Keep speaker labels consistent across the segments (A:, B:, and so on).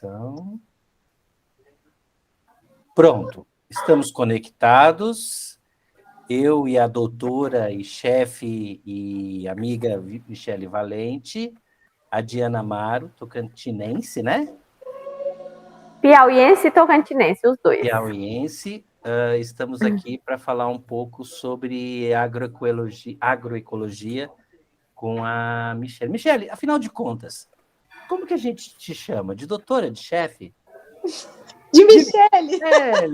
A: gravação. Pronto, estamos conectados. Eu e a doutora e chefe e amiga Michele Valente, a Diana Amaro, tocantinense, né?
B: Piauiense e tocantinense, os dois.
A: Piauiense. Estamos aqui para falar um pouco sobre agroecologia com a Michele. Michele, afinal de contas, como que a gente te chama? De doutora, de chefe?
C: De Michele!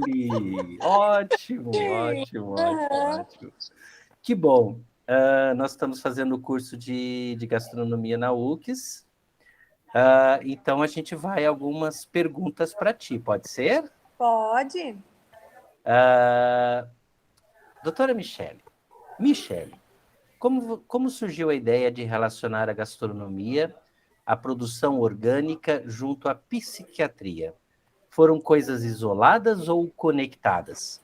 A: Michele! Ótimo, ótimo, ótimo. Que bom. Nós estamos fazendo o curso de gastronomia na UFCS. Então, a gente vai algumas perguntas para ti, pode ser?
C: Pode.
A: Doutora Michele, como surgiu a ideia de relacionar a gastronomia, a produção orgânica junto à psiquiatria? Foram coisas isoladas ou conectadas?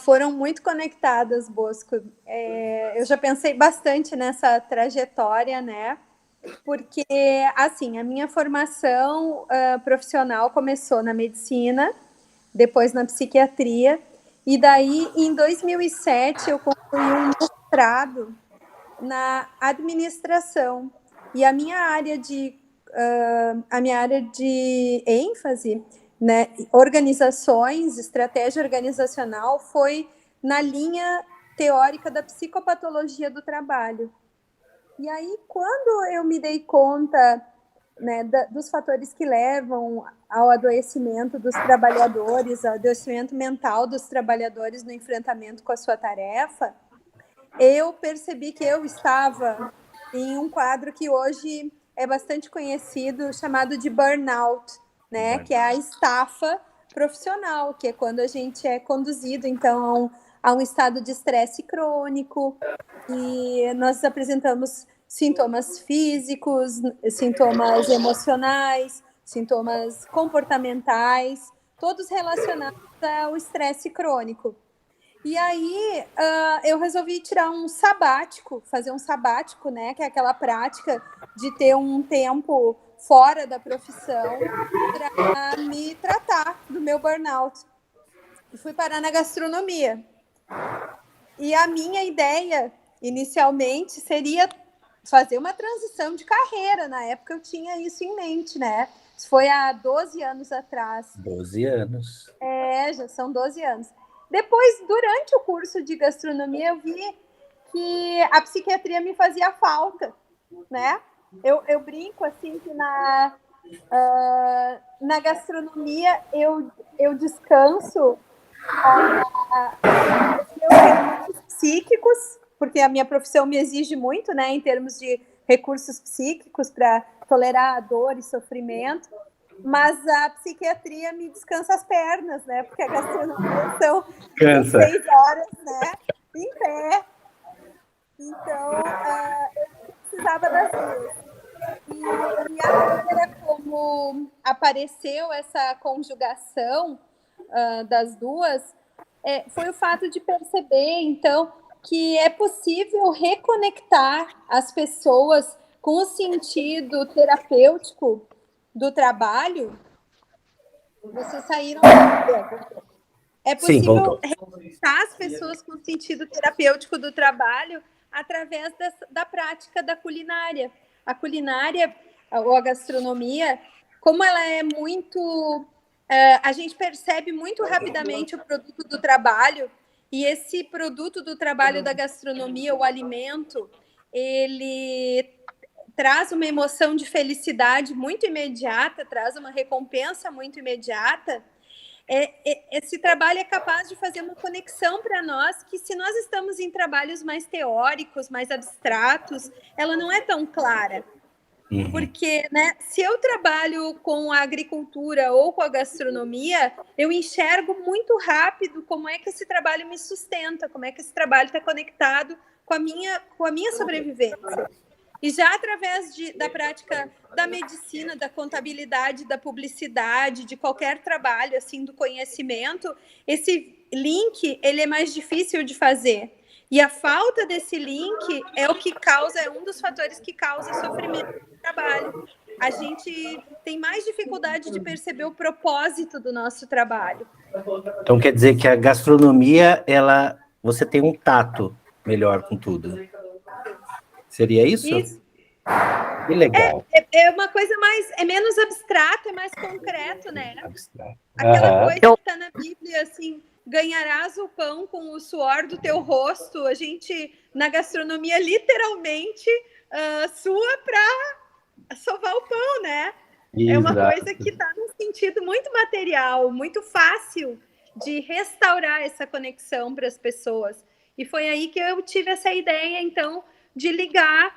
C: Foram muito conectadas, Bosco. Eu já pensei bastante nessa trajetória, né? Porque, assim, a minha formação profissional começou na medicina, depois na psiquiatria, e daí, em 2007, eu concluí um mestrado na administração. E a minha área de ênfase, né, organizações, estratégia organizacional, foi na linha teórica da psicopatologia do trabalho. E aí, quando eu me dei conta, né, dos fatores que levam ao adoecimento dos trabalhadores, ao adoecimento mental dos trabalhadores no enfrentamento com a sua tarefa, eu percebi que eu estava em um quadro que hoje é bastante conhecido, chamado de burnout, né? Que é a estafa profissional, que é quando a gente é conduzido, então, a um estado de estresse crônico, e nós apresentamos sintomas físicos, sintomas emocionais, sintomas comportamentais, todos relacionados ao estresse crônico. E aí eu resolvi tirar um sabático, fazer um sabático, né? Que é aquela prática de ter um tempo fora da profissão para me tratar do meu burnout. E fui parar na gastronomia. E a minha ideia, inicialmente, seria fazer uma transição de carreira. Na época eu tinha isso em mente, né? Isso foi há 12 anos atrás.
A: 12 anos.
C: Já são 12 anos. Depois, durante o curso de gastronomia, eu vi que a psiquiatria me fazia falta, né? Eu brinco, assim, que na gastronomia eu descanso meus psíquicos, porque a minha profissão me exige muito, né, em termos de recursos psíquicos para tolerar a dor e sofrimento, mas a psiquiatria me descansa as pernas, né, porque a gastronomia são 16 horas, né, em pé. Então, eu precisava das duas. E a maneira como apareceu essa conjugação das duas foi o fato de perceber, então, que é possível reconectar as pessoas com o sentido terapêutico do trabalho. Vocês saíram. É possível reconectar as pessoas com o sentido terapêutico do trabalho através da prática da culinária. A culinária, ou a gastronomia, como ela é muito... a gente percebe muito rapidamente o produto do trabalho, e esse produto do trabalho da gastronomia, o alimento, ele traz uma emoção de felicidade muito imediata, traz uma recompensa muito imediata. Esse trabalho é capaz de fazer uma conexão para nós, que se nós estamos em trabalhos mais teóricos, mais abstratos, ela não é tão clara. Porque, né, se eu trabalho com a agricultura ou com a gastronomia, eu enxergo muito rápido como é que esse trabalho me sustenta, como é que esse trabalho está conectado com a minha sobrevivência. E já através da prática da medicina, da contabilidade, da publicidade, de qualquer trabalho assim do conhecimento, esse link ele é mais difícil de fazer. E a falta desse link é um dos fatores que causa sofrimento no trabalho. a gente tem mais dificuldade de perceber o propósito do nosso trabalho.
A: Então quer dizer que a gastronomia, você tem um tato melhor com tudo. Seria isso?
C: Isso.
A: Que legal.
C: É uma coisa é menos abstrato, é mais concreto, né?
A: Abstrato.
C: Aquela coisa que está na Bíblia, assim, ganharás o pão com o suor do teu rosto. A gente, na gastronomia, literalmente, sua para sovar o pão, né?
A: Exato.
C: É uma coisa que está num sentido muito material, muito fácil de restaurar essa conexão para as pessoas. E foi aí que eu tive essa ideia, então, de ligar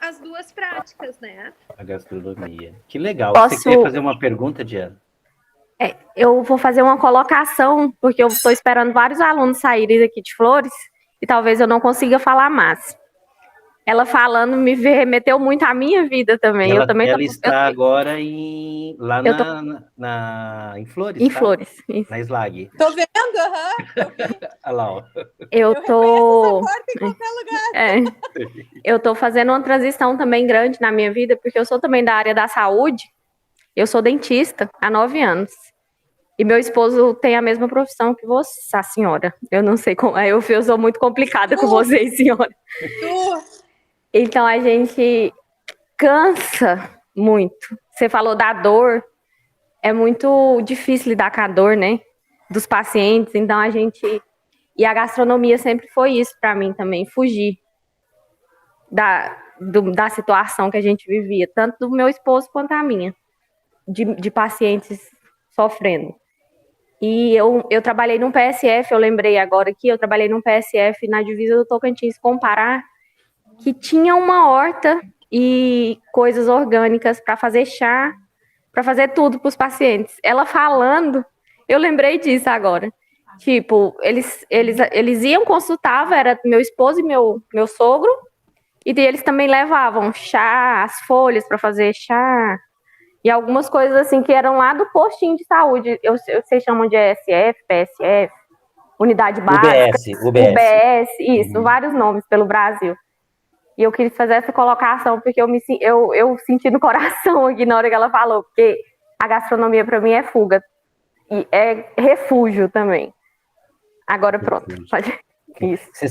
C: as duas práticas, né?
A: A gastronomia. Que legal. Você quer fazer uma pergunta, Diana?
B: Eu vou fazer uma colocação, porque eu estou esperando vários alunos saírem daqui de Flores e talvez eu não consiga falar mais. Ela falando me remeteu muito à minha vida também.
A: Ela está agora lá em Flores,
B: em
A: tá?
B: Flores, isso.
A: Na Slag.
C: Tô vendo,
A: Olha lá, ó.
B: Eu tô
C: em qualquer lugar.
B: Eu tô fazendo uma transição também grande na minha vida, porque eu sou também da área da saúde. Eu sou dentista há 9 anos. E meu esposo tem a mesma profissão que você, a senhora. Eu não sei como. Eu sou muito complicada com vocês, senhora. Então a gente cansa muito. Você falou da dor. É muito difícil lidar com a dor, né? Dos pacientes. Então a gente. E a gastronomia sempre foi isso para mim também, fugir da situação que a gente vivia, tanto do meu esposo quanto a minha, de pacientes sofrendo. E eu trabalhei num PSF, eu lembrei agora aqui, eu trabalhei num PSF na divisa do Tocantins com o Pará, que tinha uma horta e coisas orgânicas para fazer chá, para fazer tudo para os pacientes. Ela falando, eu lembrei disso agora. Tipo, eles iam, consultavam, era meu esposo e meu sogro, e eles também levavam chá, as folhas para fazer chá, e algumas coisas assim que eram lá do postinho de saúde. Vocês chamam de ESF, PSF, Unidade Básica, UBS, isso, vários nomes pelo Brasil. E eu queria fazer essa colocação, porque eu senti no coração aqui na hora que ela falou, porque a gastronomia para mim é fuga, e é refúgio também. Agora pronto, pode... Isso.
A: Você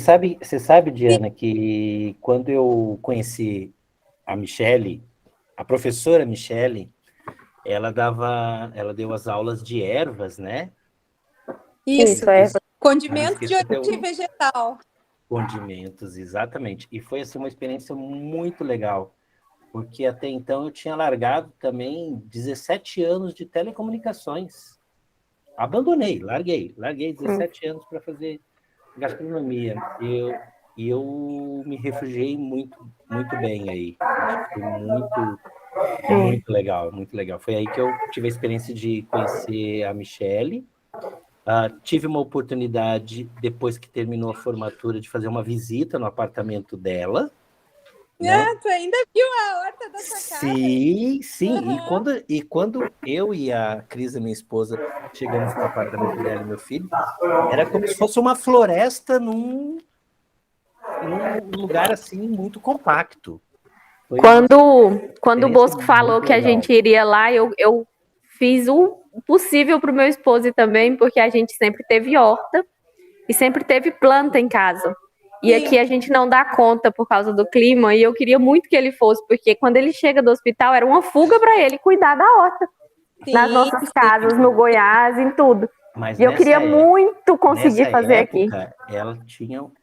A: sabe, Diana, que quando eu conheci a Michele, a professora Michele, ela deu as aulas de ervas, né?
C: Isso, ervas. Condimentos de origem vegetal.
A: Condimentos, exatamente. E foi assim, uma experiência muito legal, porque até então eu tinha largado também 17 anos de telecomunicações. Abandonei, larguei 17 anos para fazer gastronomia. E eu me refugiei muito bem aí. Foi muito legal, muito legal. Foi aí que eu tive a experiência de conhecer a Michele. Tive uma oportunidade, depois que terminou a formatura, de fazer uma visita no apartamento dela. Né?
C: Tu ainda viu a horta da sua casa?
A: Sim. E quando eu e a Cris, a minha esposa, chegamos no apartamento dela e meu filho, era como se fosse uma floresta num lugar assim muito compacto.
B: Quando o Bosco falou que a gente iria lá, eu fiz o possível para o meu esposo também, porque a gente sempre teve horta e sempre teve planta em casa. E aqui a gente não dá conta por causa do clima, e eu queria muito que ele fosse, porque quando ele chega do hospital, era uma fuga para ele cuidar da horta. Nas nossas casas, no Goiás, em tudo.
A: Mas
B: e eu queria muito conseguir fazer
A: época,
B: aqui.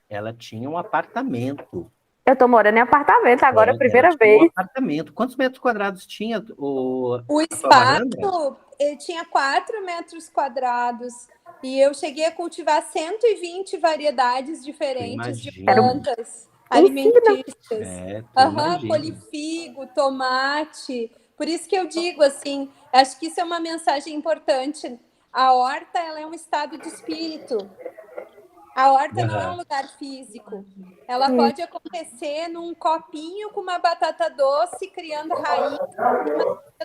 A: Ela tinha um apartamento.
B: Eu tô morando em apartamento agora, a primeira vez.
A: Um apartamento. Quantos metros quadrados tinha
C: o espaço? Tinha 4 metros quadrados. E eu cheguei a cultivar 120 variedades diferentes de plantas alimentícias. Colifigo, tomate. Por isso que eu digo assim, acho que isso é uma mensagem importante. A horta, ela é um estado de espírito. A horta não é um lugar físico. Ela pode acontecer num copinho com uma batata doce, criando raiz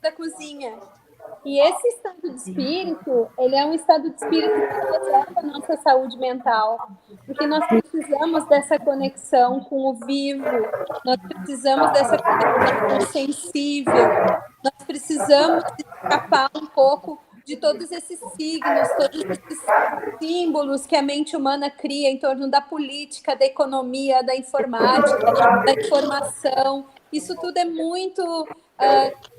C: da cozinha. E esse estado de espírito, ele é um estado de espírito que preserva a nossa saúde mental. porque nós precisamos dessa conexão com o vivo, nós precisamos dessa conexão com o sensível, nós precisamos escapar um pouco de todos esses signos, todos esses símbolos que a mente humana cria em torno da política, da economia, da informática, da informação. Isso tudo é muito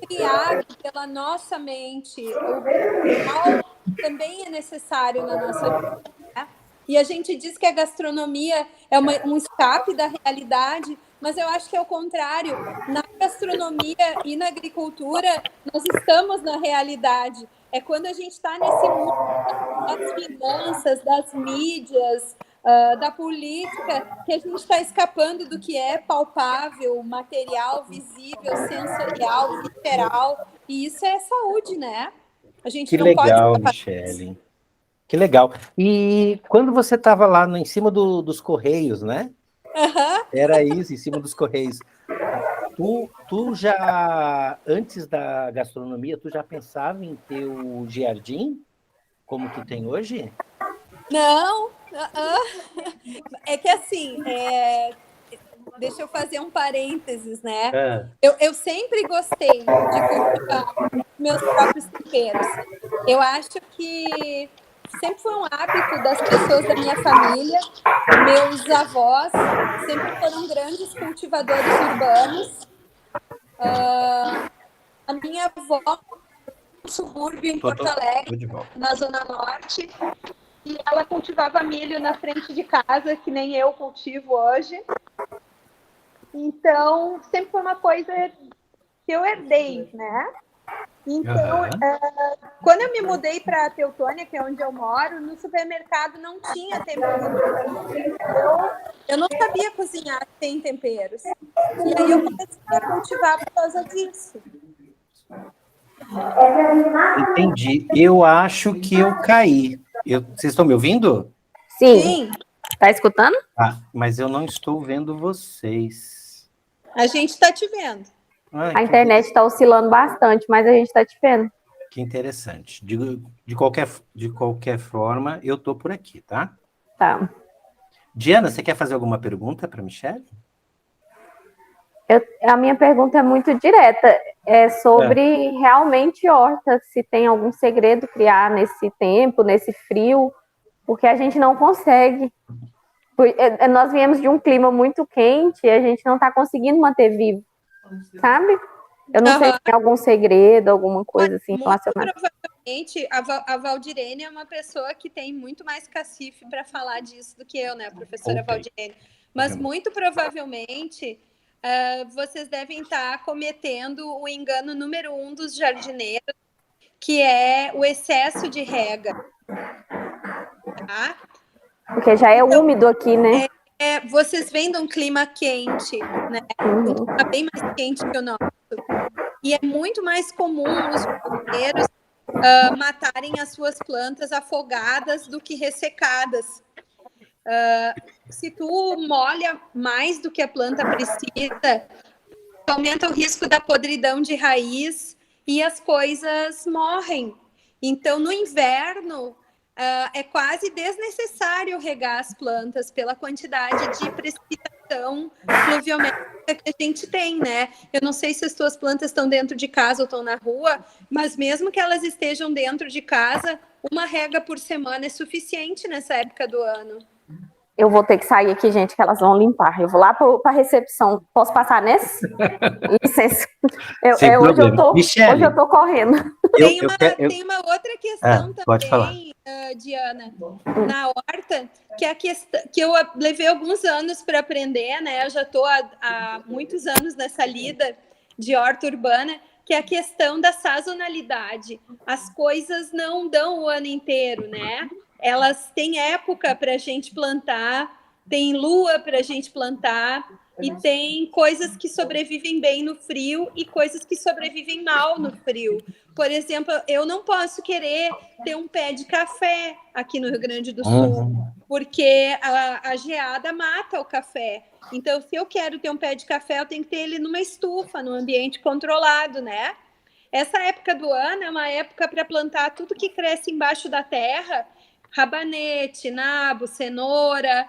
C: criado pela nossa mente. O ritual também é necessário na nossa vida, né? E a gente diz que a gastronomia é um escape da realidade, mas eu acho que é o contrário. Na gastronomia e na agricultura, nós estamos na realidade. É quando a gente está nesse mundo das finanças, das mídias, da política, que a gente está escapando do que é palpável, material, visível, sensorial, visceral. E isso é saúde, né? A gente
A: Que
C: não
A: legal,
C: pode...
A: Michele. Que legal. E quando você estava lá em cima dos Correios, né?
C: Uhum.
A: Era isso, em cima dos Correios. Tu já, antes da gastronomia, tu já pensava em ter o jardim, como tu tem hoje?
C: Não, é que assim, deixa eu fazer um parênteses, né? Eu sempre gostei de cultivar meus próprios temperos. Eu acho que sempre foi um hábito das pessoas da minha família. Meus avós sempre foram grandes cultivadores urbanos. A minha avó, no subúrbio em Porto Alegre, na Zona Norte, e ela cultivava milho na frente de casa, que nem eu cultivo hoje. Então, sempre foi uma coisa que eu herdei, né? Então, quando eu me mudei para Teutônia, que é onde eu moro, no supermercado não tinha tempero. Eu não sabia cozinhar sem temperos. E aí eu comecei a cultivar por causa disso.
A: Entendi. Eu acho que eu caí. Vocês estão me ouvindo?
B: Sim. Tá escutando?
A: Mas eu não estou vendo vocês.
C: A gente está te vendo.
B: A internet está oscilando bastante, mas a gente está te vendo.
A: Que interessante. De qualquer forma, eu estou por aqui, tá?
B: Tá.
A: Diana, você quer fazer alguma pergunta para a Michele?
B: A minha pergunta é muito direta. É sobre realmente horta, se tem algum segredo criar nesse tempo, nesse frio, porque a gente não consegue. Nós viemos de um clima muito quente e a gente não está conseguindo manter vivo, sabe? Eu não sei se tem algum segredo, alguma coisa assim relacionada.
C: Provavelmente, a Valdirene é uma pessoa que tem muito mais cacife para falar disso do que eu, né, a professora Valdirene. Mas muito provavelmente vocês devem estar cometendo o engano número 1 dos jardineiros, que é o excesso de rega. Tá?
B: Porque já é úmido aqui, né?
C: Vocês vêm de um clima quente, né? Um clima bem mais quente que o nosso. E é muito mais comum os jardineiros matarem as suas plantas afogadas do que ressecadas. Se tu molha mais do que a planta precisa, aumenta o risco da podridão de raiz e as coisas morrem. Então, no inverno, é quase desnecessário regar as plantas pela quantidade de precipitação pluviométrica que a gente tem, né? Eu não sei se as tuas plantas estão dentro de casa ou estão na rua, mas mesmo que elas estejam dentro de casa, uma rega por semana é suficiente nessa época do ano.
B: Eu vou ter que sair aqui, gente, que elas vão limpar. Eu vou lá para a recepção. Posso passar nesse? Licença. Hoje eu tô correndo.
C: Tem uma outra questão também, Diana, na horta, que é a questão que eu levei alguns anos para aprender, né? Eu já estou há muitos anos nessa lida de horta urbana, que é a questão da sazonalidade. As coisas não dão o ano inteiro, né? Elas têm época para a gente plantar, tem lua para a gente plantar, e tem coisas que sobrevivem bem no frio e coisas que sobrevivem mal no frio. Por exemplo, eu não posso querer ter um pé de café aqui no Rio Grande do Sul, porque a geada mata o café. Então, se eu quero ter um pé de café, eu tenho que ter ele numa estufa, num ambiente controlado, né? Essa época do ano é uma época para plantar tudo que cresce embaixo da terra, rabanete, nabo, cenoura,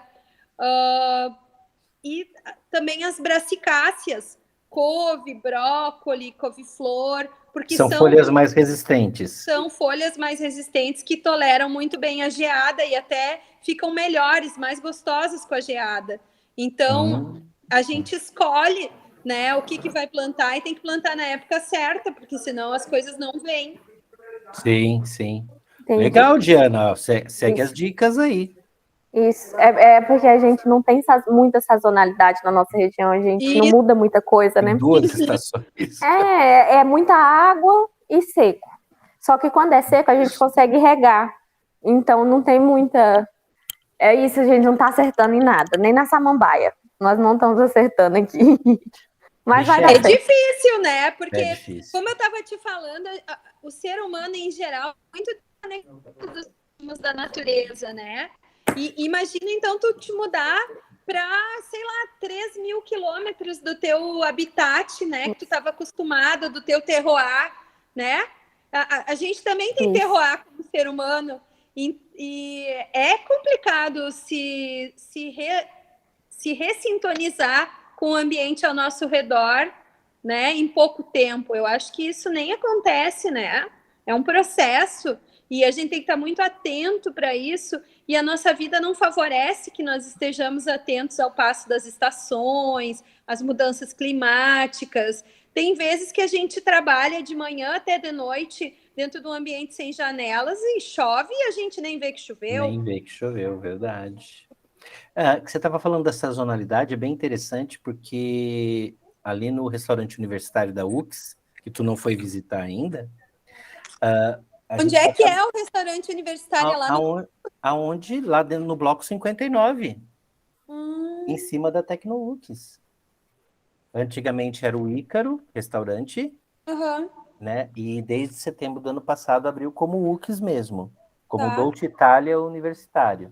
C: E também as brasicáceas, couve, brócoli, couve-flor, porque
A: São folhas mais resistentes.
C: São folhas mais resistentes que toleram muito bem a geada e até ficam melhores, mais gostosas com a geada. Então, a gente escolhe, né, o que vai plantar e tem que plantar na época certa, porque senão as coisas não vêm.
A: Sim, sim.
B: Entendi.
A: Legal, Diana. Segue as dicas aí.
B: Isso, é porque a gente não tem muita sazonalidade na nossa região, a gente não muda muita coisa, né?
A: Tem 2 estações.
B: É muita água e seco. Só que quando é seco, a gente consegue regar. Então não tem muita... É isso, a gente não tá acertando em nada, nem na samambaia. Nós não estamos acertando aqui. Mas vai dar certo.
C: É difícil, né? Porque,
A: É difícil.
C: como eu estava te falando, o ser humano em geral é muito conectado dos ritmos da natureza, né? E imagina, então, tu te mudar para, sei lá, 3.000 quilômetros do teu habitat, né? Que tu estava acostumado, do teu terroir, né? A gente também tem terroir como ser humano. E é complicado se ressintonizar com o ambiente ao nosso redor, né? Em pouco tempo. Eu acho que isso nem acontece, né? É um processo. E a gente tem que estar muito atento para isso, e a nossa vida não favorece que nós estejamos atentos ao passo das estações, às mudanças climáticas. Tem vezes que a gente trabalha de manhã até de noite dentro de um ambiente sem janelas e chove e a gente nem vê que choveu.
A: Nem vê que choveu, verdade. Que você estava falando da sazonalidade, é bem interessante, porque ali no restaurante universitário da UX, que tu não foi visitar ainda...
C: Onde é que é o restaurante universitário?
A: Aonde? Lá dentro no bloco 59, em cima da Tecnoux. Antigamente era o Ícaro, restaurante, né? E desde setembro do ano passado abriu como UX mesmo, como Dolce Italia Universitário.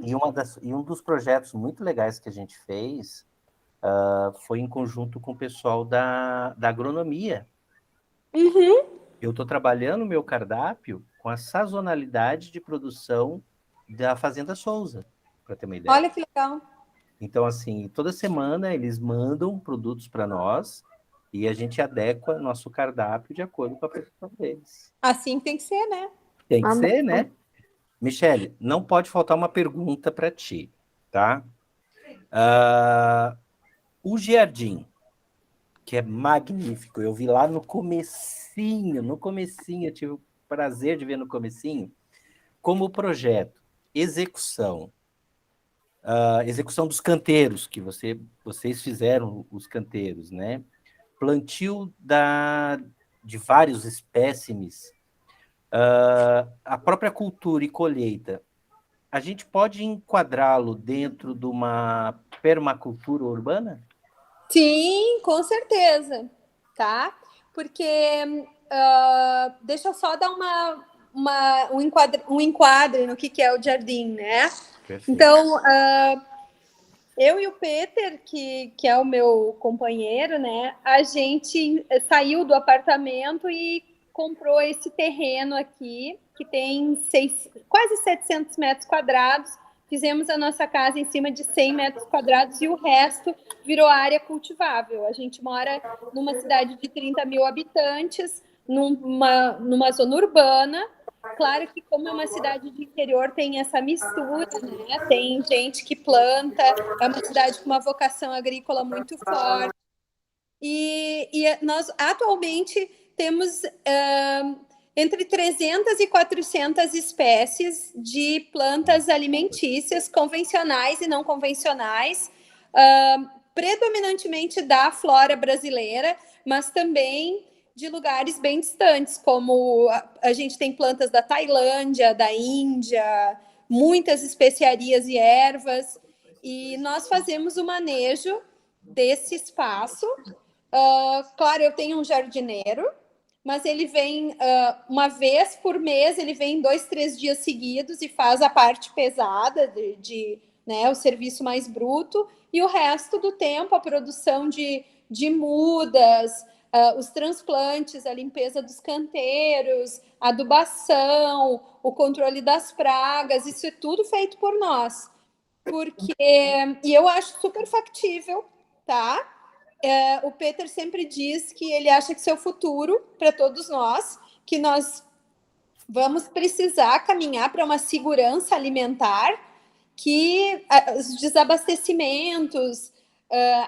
A: E um dos projetos muito legais que a gente fez foi em conjunto com o pessoal da agronomia. Eu estou trabalhando o meu cardápio com a sazonalidade de produção da Fazenda Souza, para ter uma ideia.
C: Olha que legal.
A: Então, assim, toda semana eles mandam produtos para nós e a gente adequa nosso cardápio de acordo com a produção deles.
C: Assim tem que ser, né?
A: Tem que ser, né? Michele, não pode faltar uma pergunta para ti, tá? O Giardim, que é magnífico, eu vi lá no comecinho, eu tive o prazer de ver no comecinho, como projeto, execução dos canteiros, que vocês fizeram os canteiros, né? Plantio de vários espécimes, a própria cultura e colheita, a gente pode enquadrá-lo dentro de uma permacultura urbana?
C: Sim, com certeza, tá? Porque deixa eu só dar um enquadre no que é o jardim, né? Perfeito. Então, eu e o Peter, que é o meu companheiro, né? A gente saiu do apartamento e comprou esse terreno aqui, que tem quase 700 metros quadrados. Fizemos a nossa casa em cima de 100 metros quadrados e o resto virou área cultivável. A gente mora numa cidade de 30.000 habitantes, numa zona urbana. Claro que, como é uma cidade de interior, tem essa mistura, né? Tem gente que planta, é uma cidade com uma vocação agrícola muito forte. E nós, atualmente, temos entre 300 e 400 espécies de plantas alimentícias, convencionais e não convencionais, predominantemente da flora brasileira, mas também de lugares bem distantes, como a gente tem plantas da Tailândia, da Índia, muitas especiarias e ervas, e nós fazemos o manejo desse espaço. Claro, eu tenho um jardineiro, mas ele vem uma vez por mês, ele vem 2, 3 dias seguidos e faz a parte pesada né, o serviço mais bruto, e o resto do tempo, a produção de mudas, os transplantes, a limpeza dos canteiros, a adubação, o controle das pragas, isso é tudo feito por nós. porque e eu acho super factível, tá? O Peter sempre diz que ele acha que isso é o futuro para todos nós, que nós vamos precisar caminhar para uma segurança alimentar, que os desabastecimentos,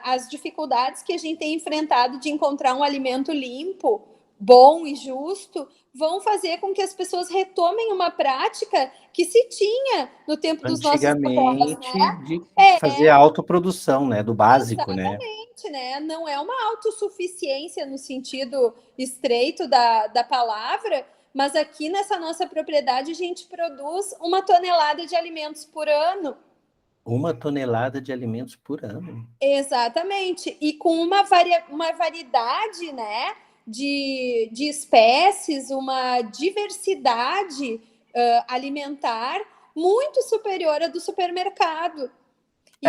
C: as dificuldades que a gente tem enfrentado de encontrar um alimento limpo, bom e justo, vão fazer com que as pessoas retomem uma prática que se tinha no tempo dos nossos avós,
A: Antigamente,
C: né?
A: de fazer a autoprodução, né? Do básico, né?
C: Exatamente, né? Não é uma autossuficiência no sentido estreito da palavra, mas aqui nessa nossa propriedade a gente produz 1 tonelada de alimentos por ano.
A: 1 tonelada de alimentos por ano.
C: Exatamente. E com uma variedade, né, de espécies, uma diversidade alimentar muito superior à do supermercado. E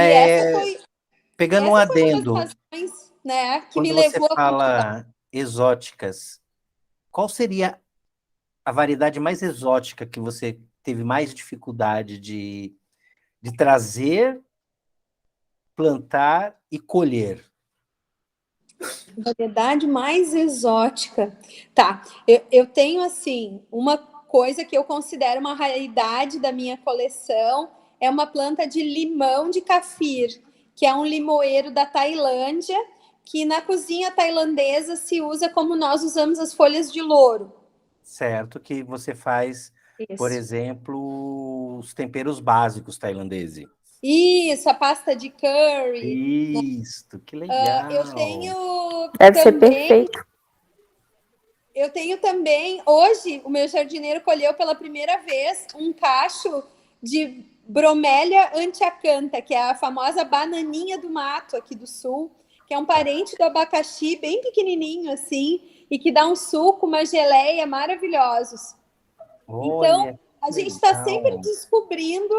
A: Pegando um
C: essa foi uma das
A: adendo,
C: razões, né, que me
A: quando você
C: levou a cultivar.
A: fala exóticas, qual seria a variedade mais exótica que você teve mais dificuldade de trazer, plantar e colher?
C: Variedade mais exótica. Tá, eu tenho, assim, uma coisa que eu considero uma raridade da minha coleção, é uma planta de limão de cafir, que é um limoeiro da Tailândia, que na cozinha tailandesa se usa como nós usamos as folhas de louro.
A: Certo, que você faz, por
C: Isso.
A: exemplo, os temperos básicos tailandeses.
C: Isso, a pasta de curry.
A: Isso, que
C: Eu
A: legal.
C: tenho
B: Deve ser
C: também
B: perfeito.
C: Eu tenho também, hoje, o meu jardineiro colheu pela primeira vez um cacho de bromélia antiacanta, que é a famosa bananinha do mato aqui do sul, que é um parente do abacaxi, bem pequenininho assim, e que dá um suco, uma geleia maravilhosos. Então,
A: Olha,
C: a
A: que
C: gente está sempre
A: legal.
C: descobrindo,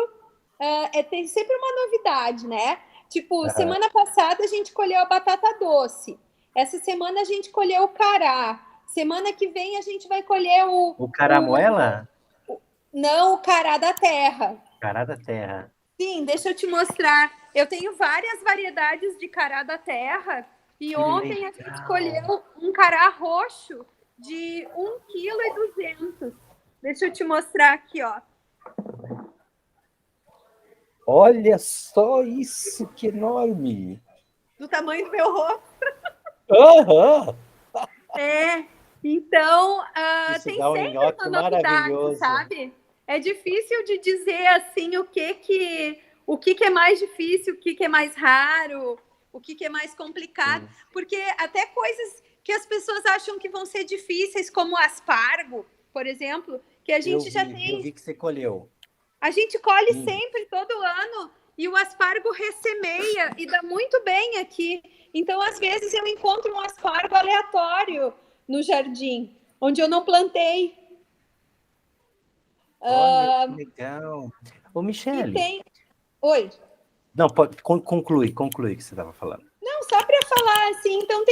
C: tem sempre uma novidade, né? Tipo,
A: Aham.
C: semana passada a gente colheu a batata doce. Essa semana a gente colheu o cará. Semana que vem a gente vai colher
A: O caramuela?
C: não, o cará da terra.
A: Cará da terra.
C: Sim, deixa eu te mostrar. Eu tenho várias variedades de cará da terra e
A: Que
C: ontem a gente
A: legal.
C: colheu um cará roxo de 1,2 kg. Deixa eu te mostrar aqui, ó.
A: Olha só isso, que enorme.
C: Do tamanho do meu rosto.
A: Aham.
C: Então,
A: Isso
C: tem
A: dá um
C: sempre
A: nhoque
C: uma novidade,
A: maravilhoso.
C: sabe? É difícil de dizer assim o que é mais difícil, o que é mais raro, o que é mais complicado,
A: Sim.
C: porque até coisas que as pessoas acham que vão ser difíceis, como aspargo, por exemplo, que a gente já
A: Eu
C: tem,
A: vi que você colheu.
C: a gente colhe
A: Lindo.
C: sempre, todo ano, e o aspargo ressemeia e dá muito bem aqui. Então, às vezes, eu encontro um aspargo aleatório no jardim, onde eu não plantei.
A: Olha que legal. Ô,
C: E
A: Michele.
C: tem. Oi.
A: Não, pode conclui o que você estava falando.
C: Não, só para falar assim, então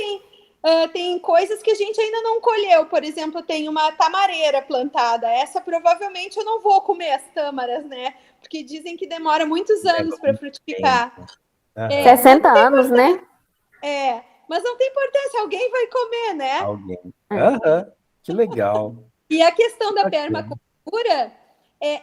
C: tem coisas que a gente ainda não colheu. Por exemplo, tem uma tamareira plantada. Essa provavelmente eu não vou comer as tâmaras, né? Porque dizem que demora muitos
A: Leva
C: anos para
A: muito
C: frutificar.
A: tempo. Aham.
B: 60 anos, né?
C: Mas não tem importância, alguém vai comer, né?
A: Alguém. Aham. Que legal.
C: E a questão da
A: Bacana.
C: permacultura,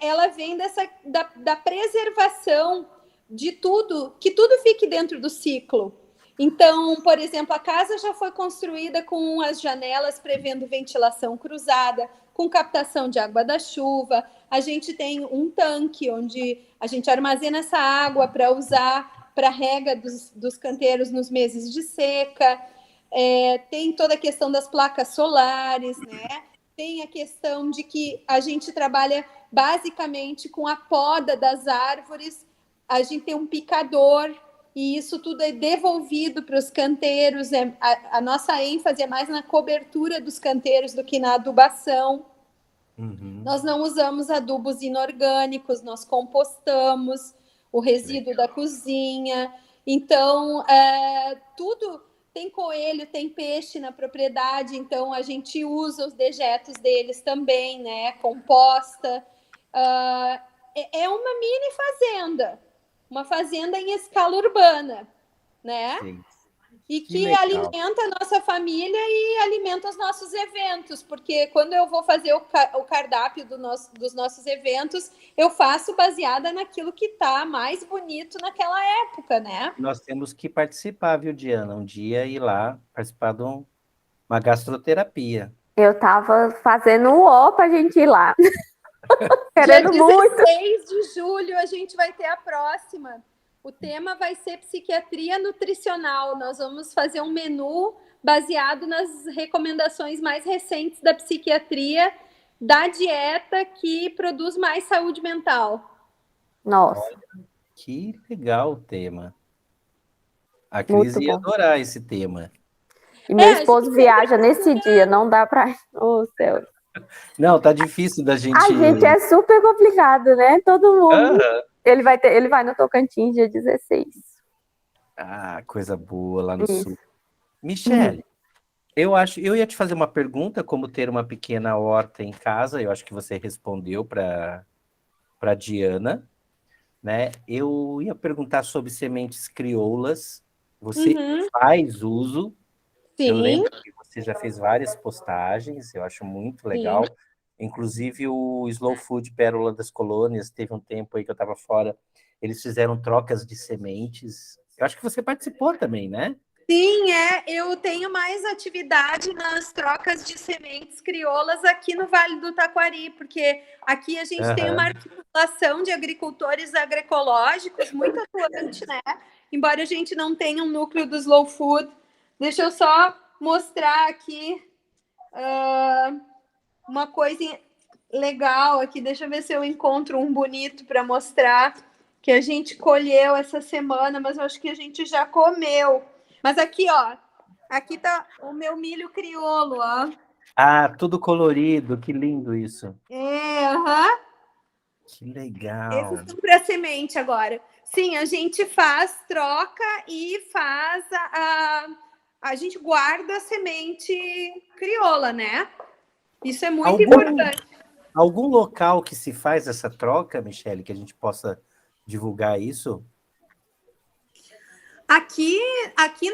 C: ela vem da preservação de tudo, que tudo fique dentro do ciclo. Então, por exemplo, a casa já foi construída com as janelas prevendo ventilação cruzada, com captação de água da chuva. A gente tem um tanque onde a gente armazena essa água para usar para rega dos canteiros nos meses de seca. Tem toda a questão das placas solares, né? Tem a questão de que a gente trabalha basicamente com a poda das árvores, a gente tem um picador, e isso tudo é devolvido para os canteiros. A nossa ênfase é mais na cobertura dos canteiros do que na adubação.
A: Uhum.
C: Nós não usamos adubos inorgânicos, nós compostamos o resíduo da cozinha. Então, tudo tem coelho, tem peixe na propriedade, então a gente usa os dejetos deles também, né? Composta. É uma mini fazenda, uma fazenda em escala urbana, né?
A: Sim.
C: E
A: Que
C: que
A: legal.
C: alimenta a nossa família e alimenta os nossos eventos, porque quando eu vou fazer o cardápio dos nossos eventos, eu faço baseada naquilo que está mais bonito naquela época, né?
A: Nós temos que participar, viu, Diana? Um dia ir lá participar de uma gastroterapia.
B: Eu tava fazendo o ó pra gente ir lá.
C: Dia
B: Querendo muito.
C: 16 de julho a gente vai ter a próxima. O tema vai ser psiquiatria nutricional. Nós vamos fazer um menu baseado nas recomendações mais recentes da psiquiatria, da dieta que produz mais saúde mental.
B: Nossa,
A: Que legal o tema. A Cris
B: muito
A: ia
B: bom.
A: adorar esse tema.
B: E meu
C: a
B: esposo
C: gente
B: viaja nesse dia, não dá pra. Ô, céu.
A: Não, tá difícil da gente.
B: A gente é super complicado, né? Todo mundo.
A: Aham.
B: Ele vai no Tocantins dia 16.
A: Ah, coisa boa lá no
B: Isso.
A: sul. Michele, eu ia te fazer uma pergunta, como ter uma pequena horta em casa. Eu acho que você respondeu para Diana, né? Eu ia perguntar sobre sementes crioulas. Você
C: Uhum,
A: faz uso? Eu
C: sim,
A: lembro que você já fez várias postagens, eu acho muito
C: sim.
A: legal. Inclusive o Slow Food Pérola das Colônias, teve um tempo aí que eu estava fora, eles fizeram trocas de sementes. Eu acho que você participou também, né?
C: Sim, eu tenho mais atividade nas trocas de sementes crioulas aqui no Vale do Taquari, porque aqui a gente tem uma
A: Aham.
C: articulação de agricultores agroecológicos muito atuante, né? Embora a gente não tenha um núcleo do slow food. Deixa eu só mostrar aqui uma coisa legal aqui. Deixa eu ver se eu encontro um bonito para mostrar que a gente colheu essa semana, mas eu acho que a gente já comeu. Mas aqui, ó, aqui tá o meu milho crioulo, ó.
A: Ah, tudo colorido, que lindo isso.
C: Aham.
A: Que
C: Esses
A: legal.
C: são para semente agora. Sim, a gente faz troca e faz a gente guarda a semente crioula, né? Isso é muito
A: Algum,
C: importante.
A: algum local que se faz essa troca, Michele, que a gente possa divulgar isso?
C: Aqui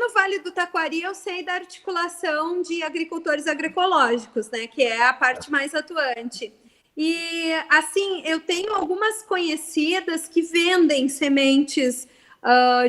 C: no Vale do Taquari, eu sei da articulação de agricultores agroecológicos, né? Que é a parte mais atuante. E, assim, eu tenho algumas conhecidas que vendem sementes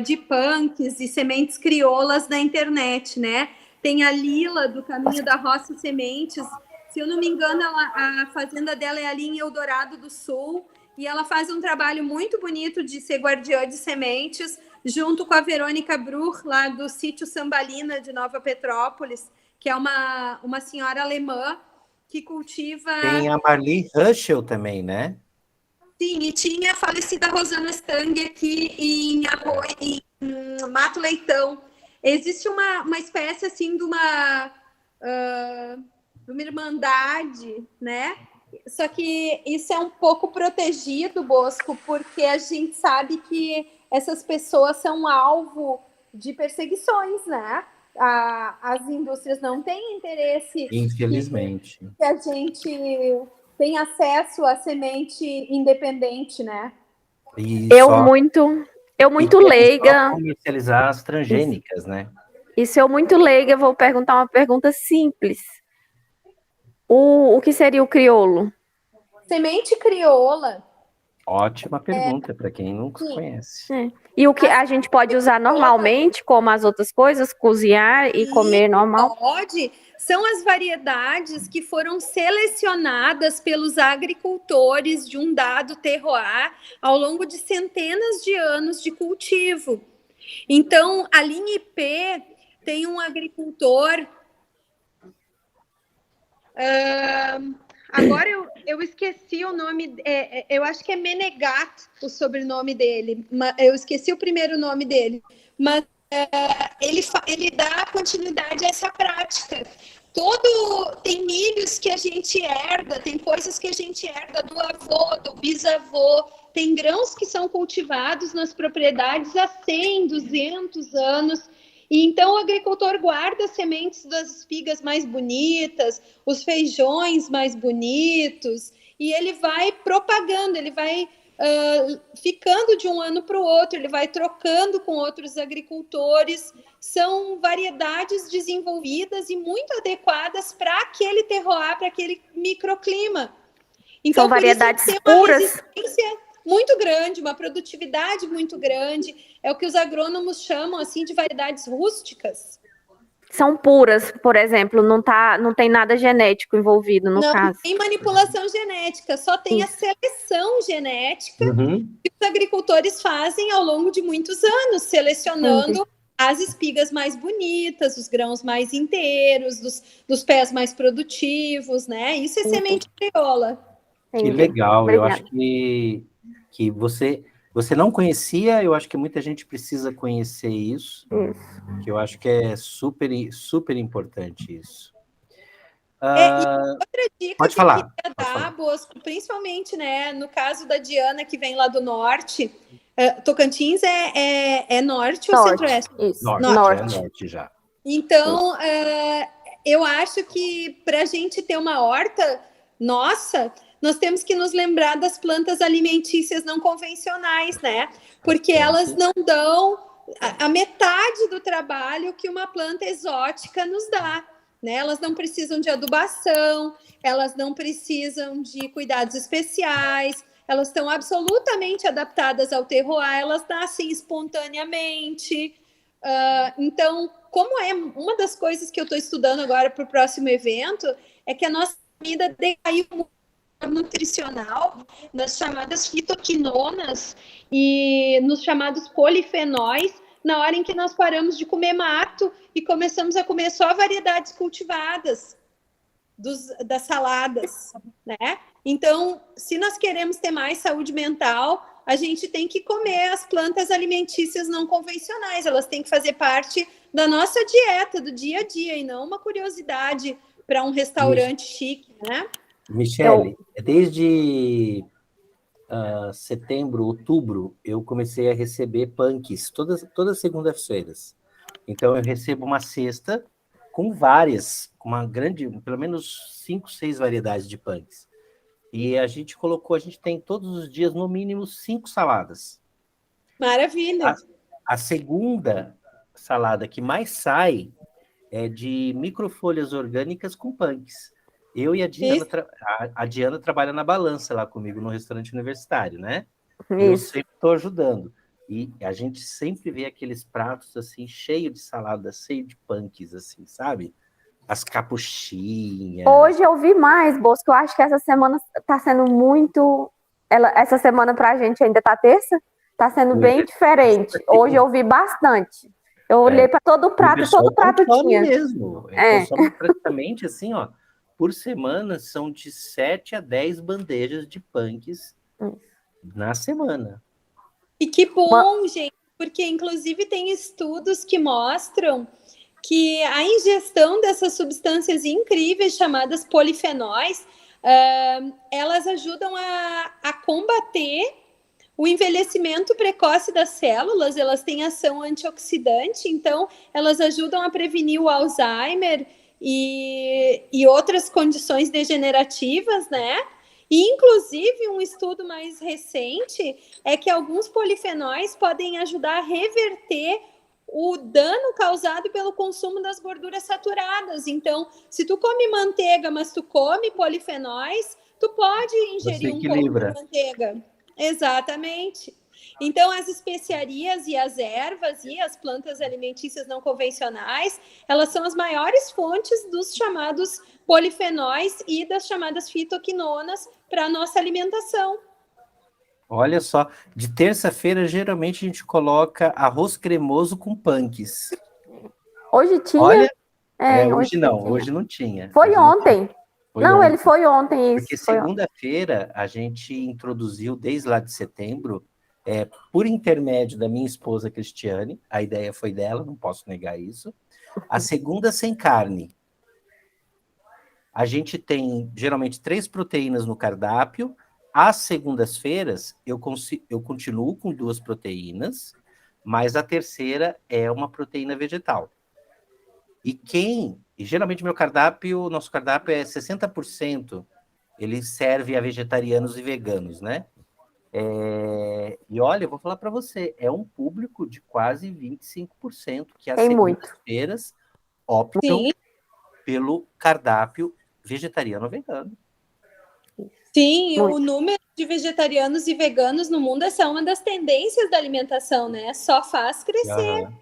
C: de punks e sementes crioulas na internet, né? Tem a Lila, do Caminho da Roça Sementes. Se eu não me engano, a fazenda dela é ali em Eldorado do Sul. E ela faz um trabalho muito bonito de ser guardiã de sementes, junto com a Verônica Bruch, lá do sítio Sambalina, de Nova Petrópolis, que é uma senhora alemã que cultiva.
A: Tem a Marli Ruschel também, né?
C: Sim, e tinha a falecida Rosana Stang aqui em Mato Leitão. Existe uma espécie assim de uma irmandade, né? Só que isso é um pouco protegido, Bosco, porque a gente sabe que essas pessoas são alvo de perseguições, né? As indústrias não têm interesse
A: Infelizmente.
C: que a gente tenha acesso a semente independente, né?
A: E
B: Eu
A: só, e
B: muito
A: querem só
B: leiga.
A: comercializar as
B: Isso.
A: transgênicas, né?
B: Isso eu muito leiga, eu vou perguntar uma pergunta simples. O que seria o crioulo?
C: Semente crioula,
A: Ótima pergunta para quem não
C: sim,
A: conhece.
B: É. E o que a gente pode usar normalmente, como as outras coisas, cozinhar e comer normal?
C: pode, são as variedades que foram selecionadas pelos agricultores de um dado terroir ao longo de centenas de anos de cultivo. Então, a linha IP tem um agricultor. Agora eu esqueci o nome, eu acho que é Menegat o sobrenome dele, eu esqueci o primeiro nome dele, mas ele dá continuidade a essa prática. Tem milhos que a gente herda, tem coisas que a gente herda do avô, do bisavô, tem grãos que são cultivados nas propriedades há 100, 200 anos. E então o agricultor guarda as sementes das espigas mais bonitas, os feijões mais bonitos, e ele vai propagando, ele vai ficando de um ano para o outro, ele vai trocando com outros agricultores. São variedades desenvolvidas e muito adequadas para aquele terroir, para aquele microclima. Então,
B: São variedades
C: por isso, tem uma
B: puras.
C: resistência muito grande, uma produtividade muito grande. É o que os agrônomos chamam assim de variedades rústicas.
B: São puras, por exemplo, não tem nada genético envolvido no caso.
C: Não tem manipulação genética, só tem a seleção genética que os agricultores fazem ao longo de muitos anos, selecionando as espigas mais bonitas, os grãos mais inteiros, dos pés mais produtivos, né? Isso é semente crioula.
A: Que legal, eu acho que você não conhecia, eu acho que muita gente precisa conhecer isso, que eu acho que é super, super importante isso.
C: E outra dica
A: pode
C: que eu
A: falar,
C: queria dar, Bosco, principalmente, né, no caso da Diana, que vem lá do norte, Tocantins é norte ou centro-oeste?
B: Isso,
A: norte já.
C: Então, eu acho que para a gente ter uma horta nossa, nós temos que nos lembrar das plantas alimentícias não convencionais, né? Porque elas não dão a metade do trabalho que uma planta exótica nos dá, né? Elas não precisam de adubação, elas não precisam de cuidados especiais, elas estão absolutamente adaptadas ao terroir, elas nascem espontaneamente. Então, como é uma das coisas que eu estou estudando agora para o próximo evento, é que a nossa comida decaiu muito nutricional nas chamadas fitoquinonas e nos chamados polifenóis, na hora em que nós paramos de comer mato e começamos a comer só variedades cultivadas das saladas, né? Então, se nós queremos ter mais saúde mental, a gente tem que comer as plantas alimentícias não convencionais, elas têm que fazer parte da nossa dieta, do dia a dia, e não uma curiosidade para um restaurante chique, né?
A: Michele, desde setembro, outubro, eu comecei a receber punks todas segundas-feiras. Então, eu recebo uma cesta com uma grande, pelo menos 5, 6 variedades de punks. E a gente tem todos os dias, no mínimo, 5 saladas.
C: Maravilha!
A: A segunda salada que mais sai é de microfolhas orgânicas com punks. Eu e a Diana, a Diana trabalha na balança lá comigo no restaurante universitário, né? Eu sempre estou ajudando. E a gente sempre vê aqueles pratos assim, cheio de salada, cheio de punks, assim, sabe? As capuchinhas.
B: Hoje eu vi mais, Bosco. Eu acho que essa semana está sendo muito. Essa semana para a gente ainda tá terça? Está sendo bem diferente. Hoje eu vi bastante. Eu olhei para todo prato, todo prato tinha.
A: Mesmo. Consome praticamente assim, ó. Por semana são de 7 a 10 bandejas de punks na semana.
C: E que bom, gente, porque inclusive tem estudos que mostram que a ingestão dessas substâncias incríveis chamadas polifenóis, elas ajudam a combater o envelhecimento precoce das células, elas têm ação antioxidante, então elas ajudam a prevenir o Alzheimer e outras condições degenerativas, né? E, inclusive, um estudo mais recente é que alguns polifenóis podem ajudar a reverter o dano causado pelo consumo das gorduras saturadas. Então, se tu come manteiga, mas tu come polifenóis, tu pode ingerir um pouco de manteiga. Exatamente. Então, as especiarias e as ervas e as plantas alimentícias não convencionais, elas são as maiores fontes dos chamados polifenóis e das chamadas fitoquinonas para a nossa alimentação.
A: Olha só, de terça-feira, geralmente a gente coloca arroz cremoso com punks.
B: Hoje tinha?
A: Olha, hoje não tinha.
B: Foi ontem. Ele foi ontem.
A: Porque segunda-feira a gente introduziu, desde lá de setembro, por intermédio da minha esposa Cristiane, a ideia foi dela, não posso negar isso, a segunda sem carne. A gente tem, geralmente, 3 proteínas no cardápio. Às segundas-feiras, eu continuo com 2 proteínas, mas a terceira é uma proteína vegetal. E geralmente nosso cardápio é 60%, ele serve a vegetarianos e veganos, né? E olha, eu vou falar para você, é um público de quase 25% que às
B: Tem muito.
A: segundas-feiras optam
C: Sim,
A: pelo cardápio vegetariano ou vegano.
C: sim, o
B: Muito.
C: número de vegetarianos e veganos no mundo essa é uma das tendências da alimentação, né? Só faz crescer.
A: Aham.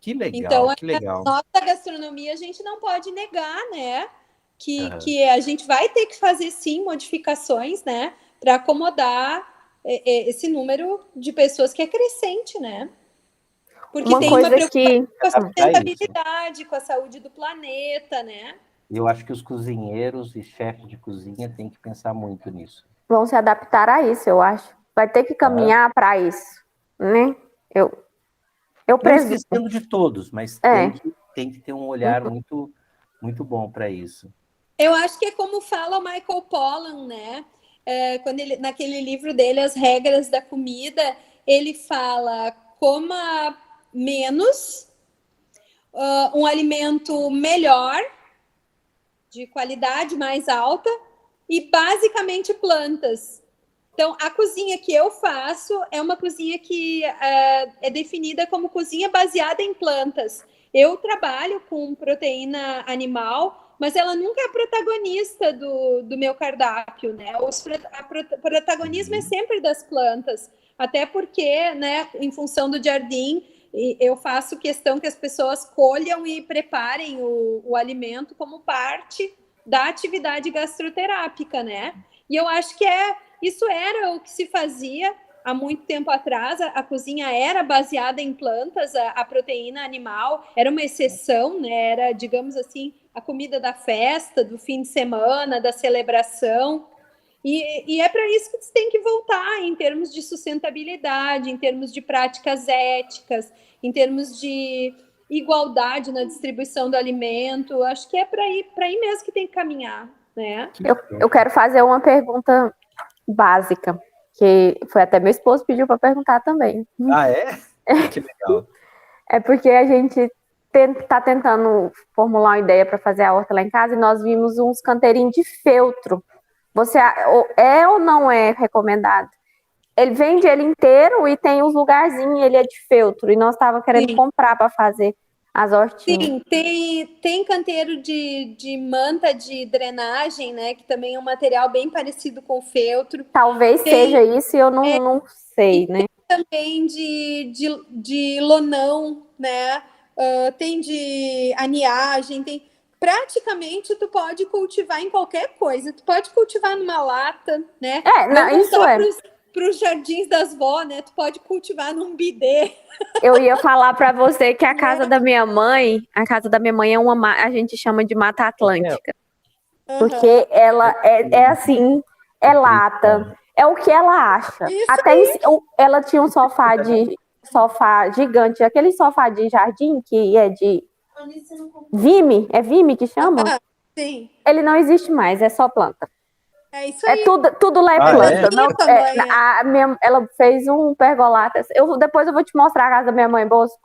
A: Que legal,
C: Então, a
A: que legal.
C: nossa gastronomia a gente não pode negar, né?
A: Aham.
C: Que a gente vai ter que fazer sim modificações, né? Para acomodar esse número de pessoas que é crescente, né? Porque
B: Uma
C: tem uma
B: coisa
C: preocupação
B: que
C: com a
A: Adaptar isso.
C: sustentabilidade, com a saúde do planeta, né?
A: Eu acho que os cozinheiros e chefes de cozinha têm que pensar muito nisso.
B: vão se adaptar a isso, eu acho. Vai ter que
A: Aham.
B: caminhar para isso, né? Eu
A: Não
B: presumo.
A: esquecendo de todos, mas
B: É.
A: tem que ter um olhar muito, muito bom para isso.
C: Eu acho que é como fala o Michael Pollan, né? Quando ele, naquele livro dele, As Regras da Comida, ele fala coma menos, um alimento melhor, de qualidade mais alta, e basicamente plantas. Então, a cozinha que eu faço é uma cozinha que é definida como cozinha baseada em plantas. Eu trabalho com proteína animal, mas ela nunca é protagonista do meu cardápio, né? O protagonismo é sempre das plantas, até porque, né, em função do jardim, eu faço questão que as pessoas colham e preparem o alimento como parte da atividade gastroterápica, né? E eu acho que isso era o que se fazia há muito tempo atrás. A cozinha era baseada em plantas, a proteína animal era uma exceção, né? Era, digamos assim, a comida da festa, do fim de semana, da celebração. E é para isso que tem que voltar em termos de sustentabilidade, em termos de práticas éticas, em termos de igualdade na distribuição do alimento. Acho que é para ir mesmo que tem que caminhar, né?
B: Eu quero fazer uma pergunta básica, que foi até meu esposo pediu para perguntar também.
A: Ah, é? Que legal.
B: É porque a gente está tentando formular uma ideia para fazer a horta lá em casa e nós vimos uns canteirinhos de feltro. Você é ou não é recomendado? Ele vende ele inteiro e tem uns lugarzinhos, ele é de feltro. E nós estávamos querendo comprar para fazer as hortinhas.
C: Sim, tem canteiro de manta de drenagem, né? Que também é um material bem parecido com o feltro.
B: Talvez seja isso e eu não sei, né?
C: Também de lonão, né? Tem de aniagem, tem. Praticamente tu pode cultivar em qualquer coisa. Tu pode cultivar numa lata, né?
B: Não, isso é.
C: Para os jardins das vó, né? Tu pode cultivar num bidê.
B: Eu ia falar para você que a casa da minha mãe é a gente chama de Mata Atlântica. Porque ela é assim, é lata, é o que ela acha. Até ela tinha um sofá gigante, aquele sofá de jardim que é de Vime, é Vime que chama?
C: Sim.
B: Ele não existe mais, é só planta.
C: É isso aí.
B: Tudo lá é planta. Não, ela fez um pergolatas. Depois eu vou te mostrar a casa da minha mãe, Bosco.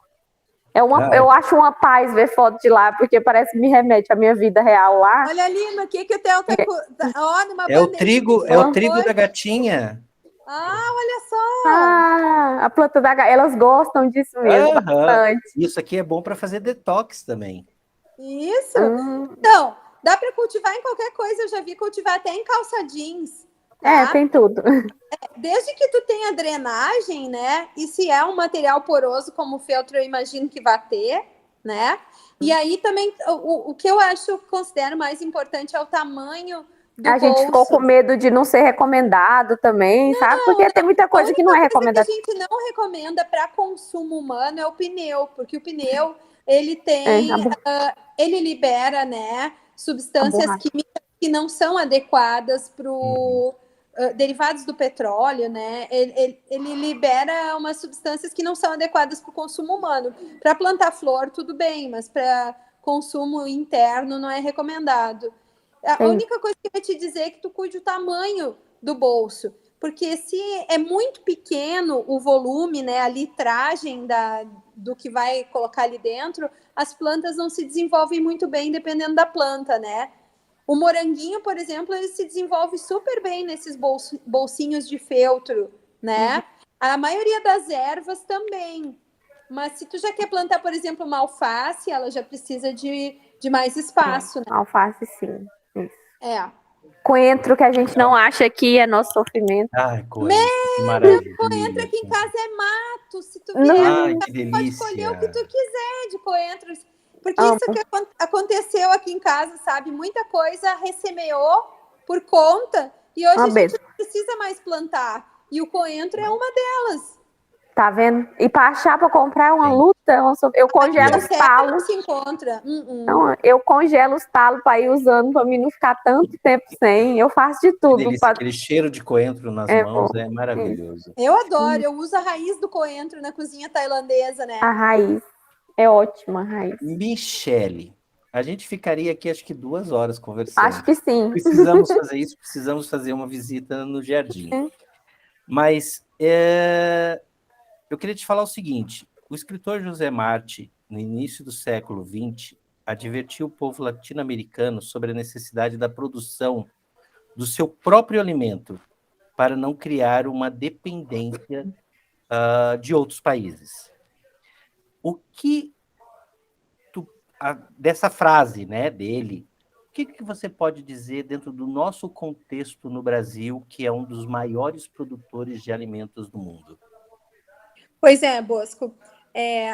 B: Eu acho uma paz ver foto de lá, porque parece que me remete à minha vida real lá.
C: Olha ali, o que o Theo tá... numa
A: é o trigo da gatinha.
C: Olha só!
B: A planta da gatinha, elas gostam disso mesmo, bastante.
A: Isso aqui é bom para fazer detox também.
C: Isso! Então, dá para cultivar em qualquer coisa, eu já vi cultivar até em calça jeans. Tá?
B: Tem tudo.
C: Desde que tu tenha drenagem, né? E se é um material poroso como o feltro, eu imagino que vai ter, né? E aí também, o que eu considero mais importante é o tamanho do bolso.
B: Gente ficou com medo de não ser recomendado também, sabe? Porque tem muita coisa que não é recomendada.
C: O que a gente não recomenda para consumo humano é o pneu, porque o pneu, ele tem... ele libera, né, substâncias químicas que não são adequadas para derivados do petróleo, né? Ele libera umas substâncias que não são adequadas para o consumo humano. Para plantar flor, tudo bem, mas para consumo interno não é recomendado. A única coisa que eu vou te dizer é que tu cuide o tamanho do bolso, porque se é muito pequeno o volume, né, a litragem do que vai colocar ali dentro, as plantas não se desenvolvem muito bem dependendo da planta, né? O moranguinho, por exemplo, ele se desenvolve super bem nesses bolsinhos de feltro, né? A maioria das ervas também. Mas se tu já quer plantar, por exemplo, uma alface, ela já precisa de mais espaço, né?
B: Alface, sim. Isso.
C: É.
B: Coentro que a gente não acha aqui é nosso sofrimento.
A: Ai, coentro, que maravilha.
C: Coentro aqui em casa é mato. Se tu
B: Não.
C: vier,
A: Ai, que
C: pode colher o que tu
A: delícia.
C: quiser de coentro. Porque
B: Amo.
C: isso que aconteceu aqui em casa, sabe? Muita coisa ressemeou por conta e hoje
B: Uma
C: a gente
B: benção.
C: não precisa mais plantar. E o coentro é uma delas.
B: Tá vendo? E para achar para comprar é uma
A: Sim.
B: luta. Eu congelo os
C: Qualquer
B: talos.
C: não se encontra.
B: Então, eu congelo os talos para ir usando para mim não ficar tanto tempo sem. Eu faço de
A: Que
B: tudo.
A: delícia, aquele cheiro de coentro nas
B: É
A: mãos
B: bom.
A: é maravilhoso.
C: Eu adoro, eu uso a raiz do coentro na cozinha tailandesa, né?
B: A raiz. É ótima a raiz.
A: Michele, a gente ficaria aqui acho que 2 horas conversando.
B: Acho que sim.
A: Precisamos fazer isso, precisamos fazer uma visita no jardim. Mas eu queria te falar o seguinte: o escritor José Marti, no início do século XX, advertiu o povo latino-americano sobre a necessidade da produção do seu próprio alimento para não criar uma dependência de outros países. O que dessa frase, né, dele, o que você pode dizer dentro do nosso contexto no Brasil, que é um dos maiores produtores de alimentos do mundo?
C: Pois é, Bosco.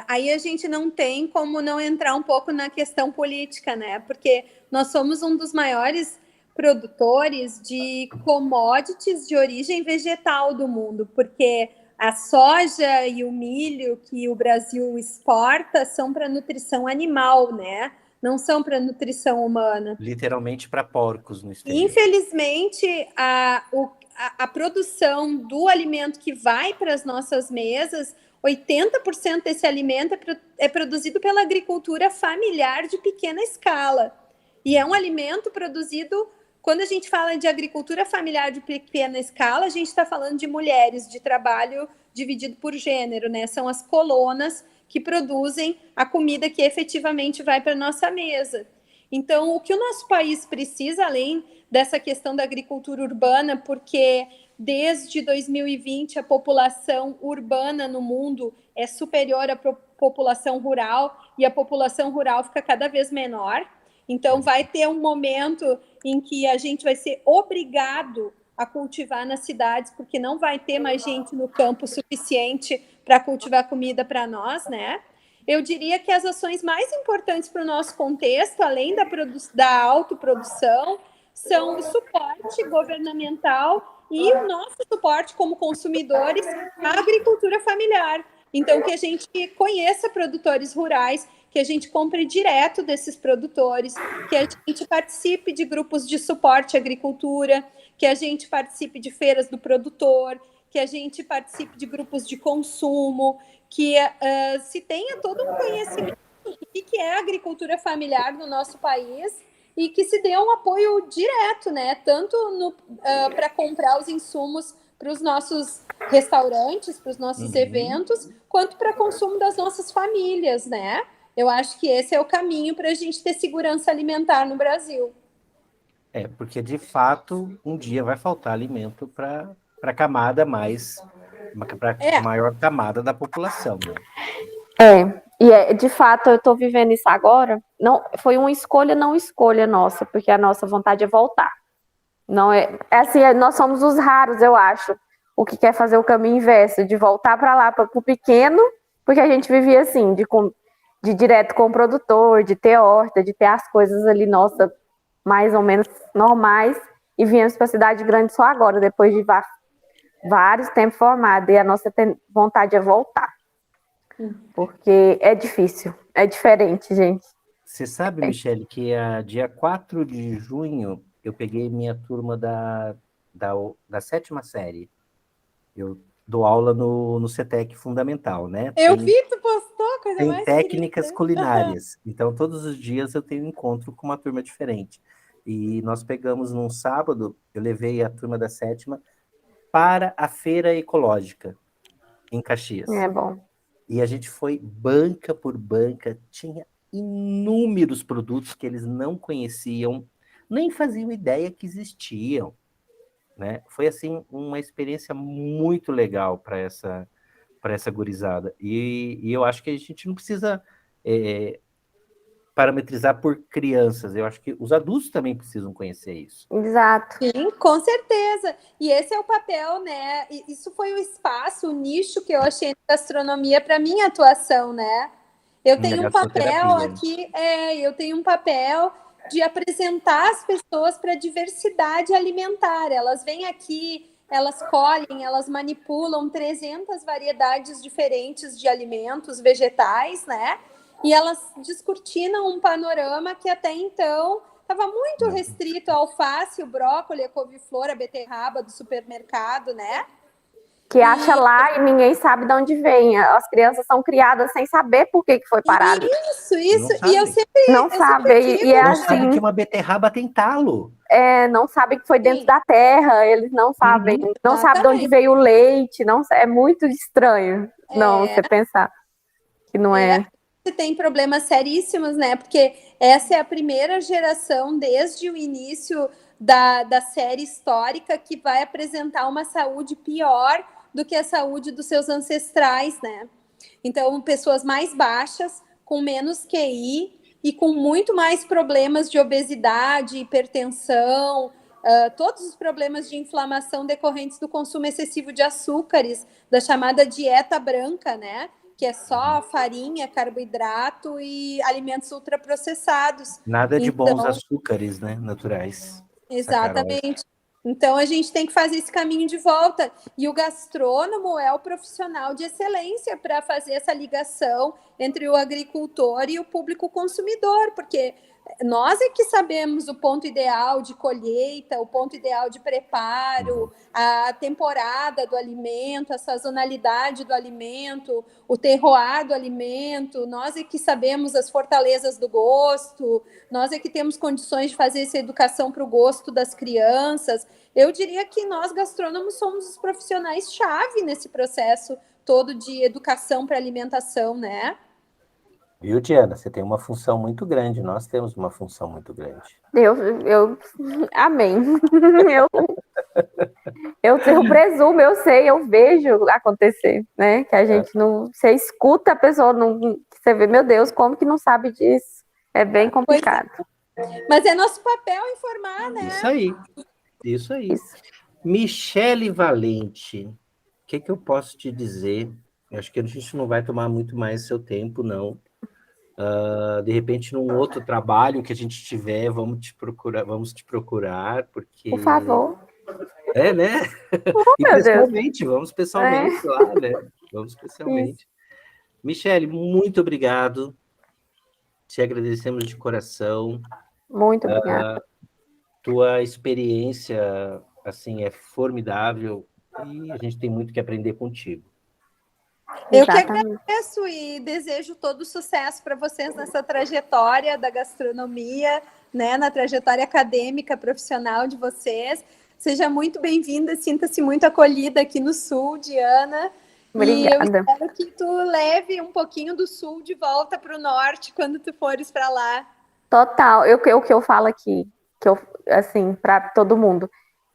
C: Aí a gente não tem como não entrar um pouco na questão política, né? Porque nós somos um dos maiores produtores de commodities de origem vegetal do mundo, porque a soja e o milho que o Brasil exporta são para nutrição animal, né? Não são para nutrição humana.
A: Literalmente para porcos no exterior.
C: Infelizmente, a produção do alimento que vai para as nossas mesas, 80% desse alimento é produzido pela agricultura familiar de pequena escala. E é um alimento produzido, quando a gente fala de agricultura familiar de pequena escala, a gente está falando de mulheres de trabalho dividido por gênero, né? São as colonas que produzem a comida que efetivamente vai para a nossa mesa. Então, o que o nosso país precisa, além dessa questão da agricultura urbana, porque desde 2020 a população urbana no mundo é superior à população rural e a população rural fica cada vez menor. Então, vai ter um momento em que a gente vai ser obrigado a cultivar nas cidades, porque não vai ter mais gente no campo suficiente para cultivar comida para nós, né? Eu diria que as ações mais importantes para o nosso contexto, além da autoprodução, são o suporte governamental e o nosso suporte como consumidores à agricultura familiar. Então, que a gente conheça produtores rurais, que a gente compre direto desses produtores, que a gente participe de grupos de suporte à agricultura, que a gente participe de feiras do produtor, que a gente participe de grupos de consumo, que se tenha todo um conhecimento do que é a agricultura familiar no nosso país e que se dê um apoio direto, né? Tanto para comprar os insumos para os nossos restaurantes, para os nossos eventos, quanto para consumo das nossas famílias, né? Eu acho que esse é o caminho para a gente ter segurança alimentar no Brasil.
A: Porque de fato um dia vai faltar alimento para a camada para a maior camada da população, né?
B: De fato eu estou vivendo isso agora. Não, foi uma escolha, não escolha nossa, porque a nossa vontade é voltar. Não assim, nós somos os raros, eu acho, o que quer fazer o caminho inverso, de voltar para lá, para o pequeno, porque a gente vivia assim, de direto com o produtor, de ter horta, de ter as coisas ali, nossa, mais ou menos normais, e viemos para a cidade grande só agora, depois de vários tempos formados, e a nossa vontade é voltar. Porque é difícil, é diferente, gente.
A: Você sabe, Michele, que dia 4 de junho eu peguei minha turma da 7ª série. Eu dou aula no CETEC Fundamental, né?
C: Eu vi, tu postou, coisa
A: tem
C: mais
A: técnicas
C: querida.
A: culinárias. Então, todos os dias eu tenho um encontro com uma turma diferente. E nós pegamos num sábado, eu levei a turma da 7ª para a feira ecológica em Caxias.
B: É bom.
A: E a gente foi banca por banca, tinha inúmeros produtos que eles não conheciam, nem faziam ideia que existiam. né? Foi, assim, uma experiência muito legal para essa gurizada. E eu acho que a gente não precisa parametrizar por crianças. Eu acho que os adultos também precisam conhecer isso.
B: Exato.
C: Sim, com certeza. E esse é o papel, né? Isso foi o espaço, o nicho que eu achei na gastronomia para minha atuação, né? Eu tenho um papel aqui, eu tenho um papel de apresentar as pessoas para a diversidade alimentar. Elas vêm aqui, elas colhem, elas manipulam 300 variedades diferentes de alimentos vegetais, né? E elas descortinam um panorama que até então estava muito restrito ao alface, o brócolis, a couve-flor, a beterraba do supermercado, né?
B: Que acha lá e ninguém sabe de onde vem. As crianças são criadas sem saber por que foi parado.
C: Isso. E eu sempre...
B: Não sabem. E é
A: não
B: assim,
A: sabe que uma beterraba tem talo.
B: Não sabem que foi dentro da terra. Eles não sabem. Não sabem de onde veio o leite. Não, é muito estranho. Não, você pensar que não é...
C: Tem problemas seríssimos, né? Porque essa é a primeira geração, desde o início da série histórica, que vai apresentar uma saúde pior do que a saúde dos seus ancestrais, né? Então, pessoas mais baixas, com menos QI e com muito mais problemas de obesidade, hipertensão, todos os problemas de inflamação decorrentes do consumo excessivo de açúcares, da chamada dieta branca, né? Que é só farinha, carboidrato e alimentos ultraprocessados.
A: Nada de bons açúcares, né? Naturais.
C: Exatamente. Então, a gente tem que fazer esse caminho de volta. E o gastrônomo é o profissional de excelência para fazer essa ligação entre o agricultor e o público consumidor, porque nós é que sabemos o ponto ideal de colheita, o ponto ideal de preparo, a temporada do alimento, a sazonalidade do alimento, o terroir do alimento. Nós é que sabemos as fortalezas do gosto, nós é que temos condições de fazer essa educação para o gosto das crianças. Eu diria que nós, gastrônomos, somos os profissionais-chave nesse processo todo de educação para alimentação, né?
A: Viu, Diana? Você tem uma função muito grande. Nós temos uma função muito grande.
B: Amém. Eu presumo, eu sei, eu vejo acontecer, né? Que a gente não... Você escuta a pessoa, você vê, meu Deus, como que não sabe disso? É bem complicado.
C: Mas é nosso papel informar, né?
A: Isso aí. Michele Valente, o que eu posso te dizer? Eu acho que a gente não vai tomar muito mais seu tempo, não. De repente, num outro trabalho que a gente tiver, vamos te procurar, porque...
B: Por favor.
A: Né? E pessoalmente, vamos pessoalmente lá, né? Vamos pessoalmente. Michele, muito obrigado. Te agradecemos de coração.
B: Muito obrigada.
A: Tua experiência, assim, é formidável e a gente tem muito que aprender contigo.
C: Eu que agradeço e desejo todo sucesso para vocês nessa trajetória da gastronomia, né, na trajetória acadêmica, profissional de vocês. Seja muito bem-vinda, sinta-se muito acolhida aqui no Sul, Diana.
B: Obrigada.
C: E eu espero que tu leve um pouquinho do Sul de volta para o Norte quando tu fores para lá.
B: Total. O que eu falo aqui, assim, para todo mundo.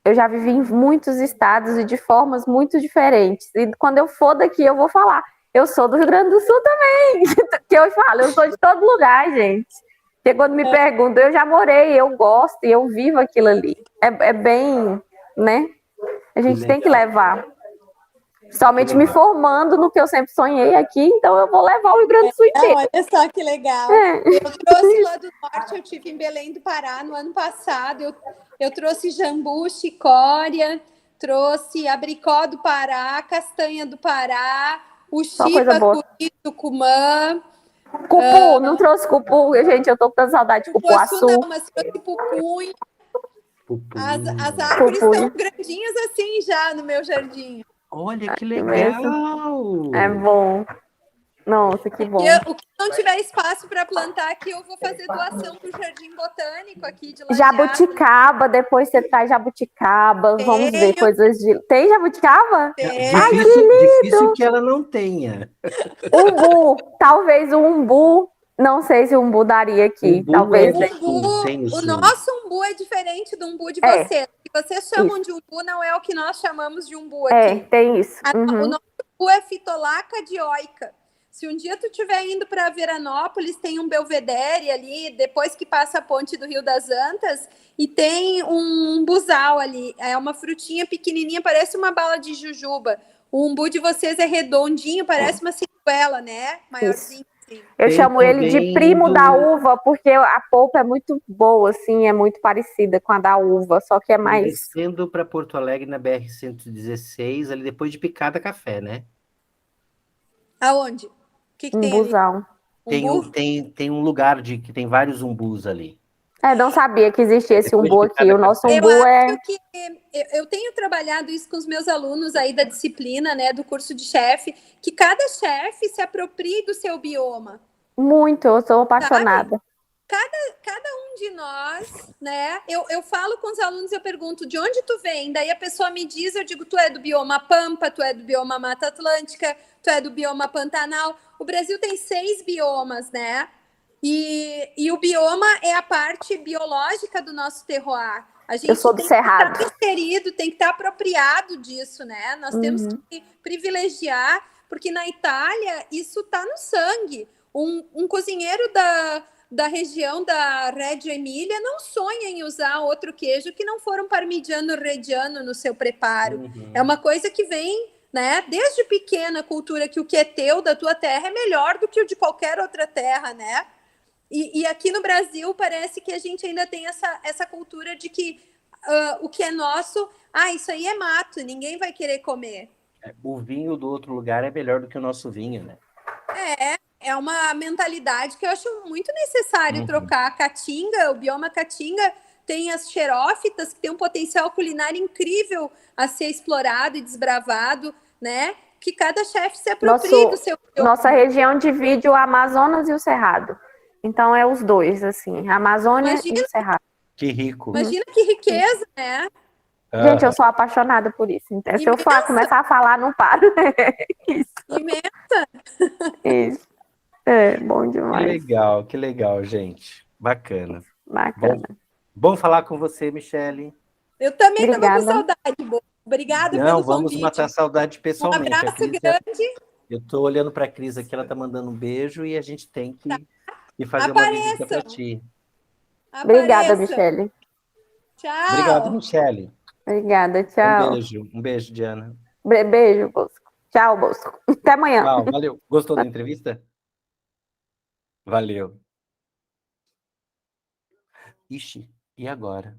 B: Eu já vivi em muitos estados e de formas muito diferentes. E quando eu for daqui, eu vou falar. Eu sou do Rio Grande do Sul também. Que eu falo, eu sou de todo lugar, gente. Porque quando me perguntam, eu já morei, eu gosto e eu vivo aquilo ali. É bem, né? A gente tem que levar. Somente me formando no que eu sempre sonhei aqui, então eu vou levar o Rio Grande do Sul inteiro.
C: Olha só que legal. Eu trouxe lá do Norte, eu estive em Belém do Pará no ano passado. Eu trouxe jambu, chicória, trouxe abricó do Pará, castanha do Pará, o chipa, curi, tucumã.
B: Cupu, não trouxe cupu, gente, eu tô com saudade de cupuaçu.
C: Não, mas trouxe pupunha. As árvores estão grandinhas assim já no meu jardim.
A: Olha que legal!
B: É bom. Nossa, que bom.
C: O que não tiver espaço para plantar aqui, eu vou fazer doação para o Jardim Botânico aqui de Lajeado.
B: Jabuticaba, depois você traz jabuticaba. Vamos ver coisas de... Tem jabuticaba?
C: Tem.
B: Ai, que lindo!
A: Difícil que ela não tenha.
B: Umbu, talvez o umbu. Não sei se o umbu daria aqui. Talvez.
C: O nosso umbu é diferente do umbu de vocês. vocês chamam de umbu, não é o que nós chamamos de umbu
B: É,
C: aqui.
B: tem isso.
C: O
B: Uhum.
C: nosso umbu é Phytolacca dioica. Se um dia tu estiver indo para Veranópolis, tem um belvedere ali, depois que passa a ponte do Rio das Antas, e tem um umbuzal ali. É uma frutinha pequenininha, parece uma bala de jujuba. O umbu de vocês é redondinho, parece uma ciruela, né? Maiorzinho. Assim.
B: Eu
A: Tem
B: chamo ele de
A: também
B: primo da
A: do-
B: uva, porque a polpa é muito boa, assim, é muito parecida com a da uva, só que é mais
A: Descendo para Porto Alegre na BR-116, ali depois de Picada Café, né?
C: Aonde? O que tem ali?
B: umbuzão.
C: Umbu?
A: Tem um lugar que tem vários umbus ali.
B: É, não sabia que existia esse
A: Depois de
B: umbu aqui.
A: Picada
B: O nosso
A: Café.
B: umbu
C: Eu
B: é
C: acho que eu tenho trabalhado isso com os meus alunos aí da disciplina, né, do curso de chefe, que cada chefe se aproprie do seu bioma.
B: muito, eu sou apaixonada.
C: Cada um de nós, né? Eu falo com os alunos, eu pergunto de onde tu vem, daí a pessoa me diz, eu digo, tu é do bioma Pampa, tu é do bioma Mata Atlântica, tu é do bioma Pantanal. O Brasil tem 6 biomas, né? E o bioma é a parte biológica do nosso terroir. A gente
B: Eu sou do
C: tem
B: Cerrado.
C: que estar inserido, tem que estar apropriado disso, né? Nós temos que privilegiar, porque na Itália isso está no sangue. Um cozinheiro da região da Reggio Emília não sonha em usar outro queijo que não for um parmigiano reggiano no seu preparo.
A: Uhum.
C: É uma coisa que vem, né, desde pequena, a cultura que o que é teu, da tua terra, é melhor do que o de qualquer outra terra, né? E aqui no Brasil parece que a gente ainda tem essa cultura de que o que é nosso, isso aí é mato, ninguém vai querer comer.
A: O vinho do outro lugar é melhor do que o nosso vinho, né?
C: É uma mentalidade que eu acho muito necessário trocar. A Caatinga, o bioma Caatinga, tem as xerófitas, que tem um potencial culinário incrível a ser explorado e desbravado, né? Que cada chefe se aproprie do seu bioma.
B: Nossa região divide o Amazonas e o Cerrado. Então é os dois, assim, a Amazônia e o Cerrado.
A: Que rico.
C: Imagina que riqueza, né?
B: Gente, eu sou apaixonada por isso. Então, se eu começar a falar, não paro. Isso.
C: Imensa.
B: Isso. É, bom demais.
A: Que legal, gente. Bacana.
B: Bacana.
A: Bom falar com você, Michele.
C: Eu também estava com
B: Obrigada.
C: saudade. Obrigada
A: Não,
C: pelo
A: vamos
C: convite.
A: matar a saudade pessoalmente.
C: Um abraço grande.
A: Eu estou olhando para a Cris aqui, ela está mandando um beijo e a gente tem que fazer uma visita para ti.
B: Obrigada, Michele.
C: Tchau.
A: Obrigado, Michele.
B: Obrigada, tchau.
A: Um beijo, Diana.
B: Beijo, Bosco. Tchau, Bosco. Até amanhã.
A: Tchau, valeu. Gostou da entrevista? Valeu. Ixi, e agora?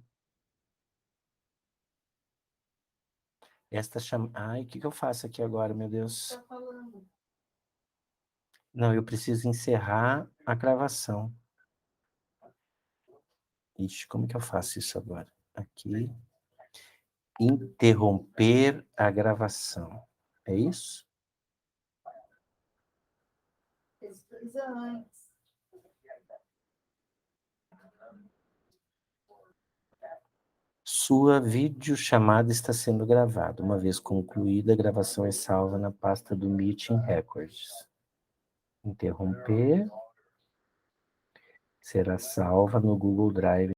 A: Ai, o que eu faço aqui agora, meu Deus? Tá falando. Não, eu preciso encerrar a gravação. Ixi, como que eu faço isso agora? Aqui. Interromper a gravação. É isso? Pesquisa antes. Sua videochamada está sendo gravada. Uma vez concluída, a gravação é salva na pasta do Meeting Records. Interromper. Será salva no Google Drive.